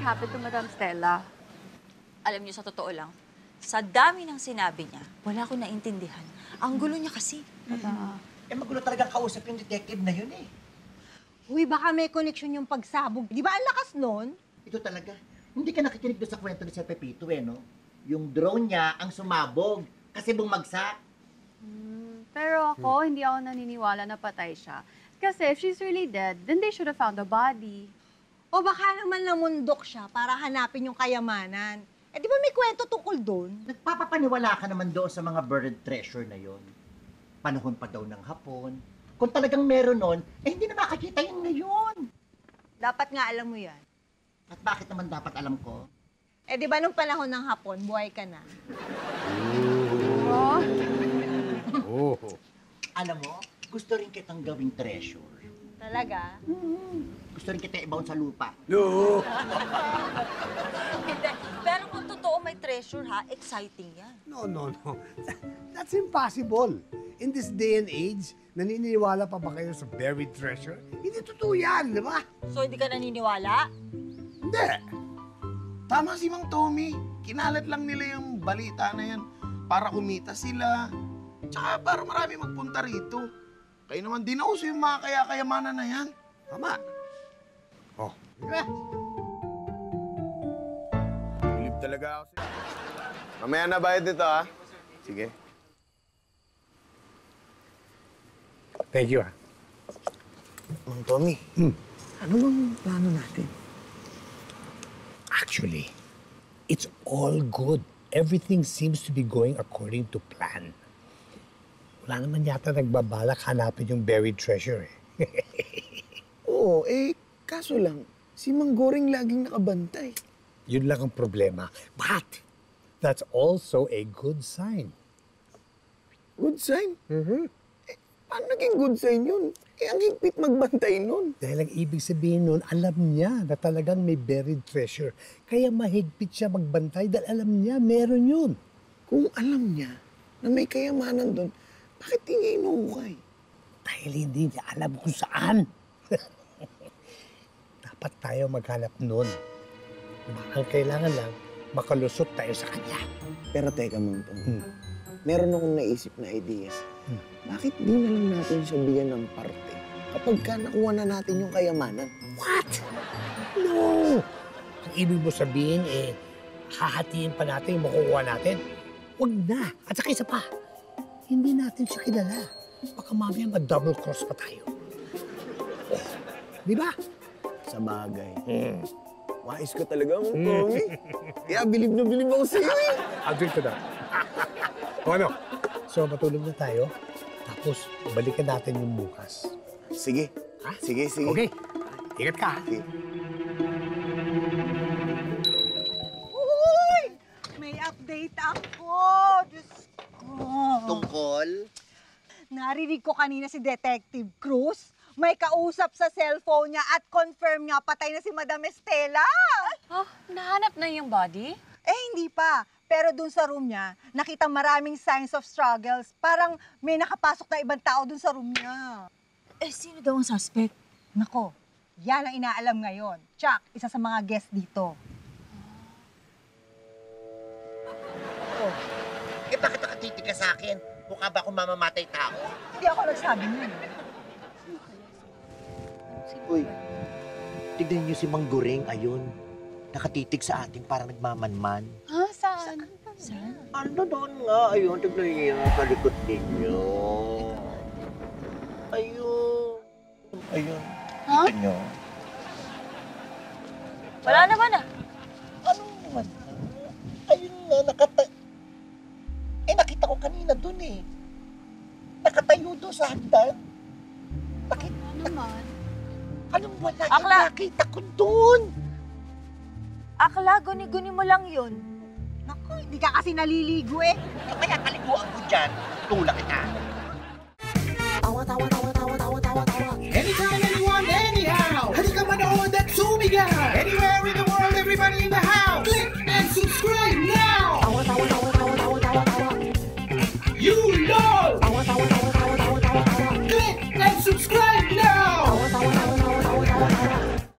happened to Madam Stella? Alam niyo, sa totoo lang, sa dami ng sinabi niya, wala ko naintindihan. Ang gulo niya kasi. Magulo talagang kausap yung detective na yun eh. Uy, baka may connection yung pagsabog. Di ba ang lakas nun? Ito talaga. Hindi ka nakikinig doon sa kwento ni Sir Pepito no? Yung drone niya ang sumabog kasi bumagsak. Pero ako, hindi ako naniniwala na patay siya. Kasi if she's really dead, then they should have found the body. O baka naman namundok siya para hanapin yung kayamanan. Eh di ba may kwento tungkol doon? Nagpapapaniwala ka naman doon sa mga buried treasure na yon. Panahon pa daw ng hapon. Kung talagang meron nun, eh hindi na makakita yun ngayon. Dapat nga alam mo yan. At bakit naman dapat alam ko? Eh di ba nung panahon ng hapon, buhay ka na? Oh. Alam mo, gusto rin kitang gawing treasure. Talaga? Gusto rin kita ibaon sa lupa. No! Hindi. Pero kung totoo may treasure, ha, exciting yan. No. That's impossible. In this day and age, naniniwala pa ba kayo sa buried treasure? Hindi totoo yan, di ba? So, hindi ka naniniwala? Hindi. Tama si Mang Tommy. Kinalat lang nila yung balita na yan para kumita sila. Tsaka para marami magpunta rito. Kaya naman dinauso yung mga kayamanan na yan. Tama. Oh. Diba? Bilib talaga ako sa'yo. Mamaya na bayad nito, ha? Sige. Thank you, ah. Mang Tommy, ano bang plano natin? Actually, it's all good. Everything seems to be going according to plan. Wala naman yata nagbabalak hanapin yung buried treasure, eh. Oo, kaso lang, si Mang Goring laging nakabantay. Yun lang ang problema. But that's also a good sign. Good sign? Mm-hmm. Paano naging good sign yun? Ang higpit magbantay nun. Dahil ang ibig sabihin nun, alam niya na talagang may buried treasure. Kaya mahigpit siya magbantay dahil alam niya meron yun. Kung alam niya na may kayamanan doon, bakit di niya inuukay? Dahil hindi niya alam kung saan. Dapat tayo maghanap nun. Ang kailangan lang, makalusot tayo sa kanya. Pero teka, Mang Tong. Meron akong naisip na idea. Bakit di na lang natin siya bigyan ng parte kapag ka nakuha na natin yung kayamanan? What? No! Ang ibig mo sabihin, hahatiin pa natin yung makukuha natin? Huwag na. At saka isa pa, hindi natin siya kilala. Baka mamaya mag-double cross pa tayo. Oh, di ba? Sa bagay. Wais ka talaga, Mang Tommy. Kaya bilib na bilib ako sa'yo eh. I'll drink to that. O ano? So, matulog na tayo. Tapos, balikan natin yung bukas. Sige. Ha? Sige. Okay. Ingat ka. Sige. Uy! May update ako! Diyos ko! Tungkol? Narinig ko kanina si Detective Cruz. May kausap sa cellphone niya at confirm nga patay na si Madam Estela. Oh, nahanap na yung body? Eh, hindi pa. Pero dun sa room niya, nakita maraming signs of struggles. Parang may nakapasok na ibang tao dun sa room niya. Eh, sino daw ang suspect? Nako, yan ang inaalam ngayon. Chuck, isa sa mga guest dito. Oh. Bakit nakatitig ka sa akin? Mukha ba akong mamamatay tao? Hindi ako nagsabi niyan. Uy, tignan niyo si Mang Goring, ayun. Nakatitig sa atin para nagmamanman. Ha? Saan? Saan? Ano doon nga? Ayun, tignan niyo yung sa likod ninyo. Ayun. Ayun. Ha? Tignan niyo. Wala naman ah. Ano naman? Ayun nga, nakita ko kanina doon eh. Nakatayo doon sa hagdan. Bakit? Ano naman? Anong wala Akla. yung nakita ko doon? Akala, guni-guni mo lang yun. Naku, hindi ka kasi naliligo eh. Kaya kaliguan ko dyan, tulak kita.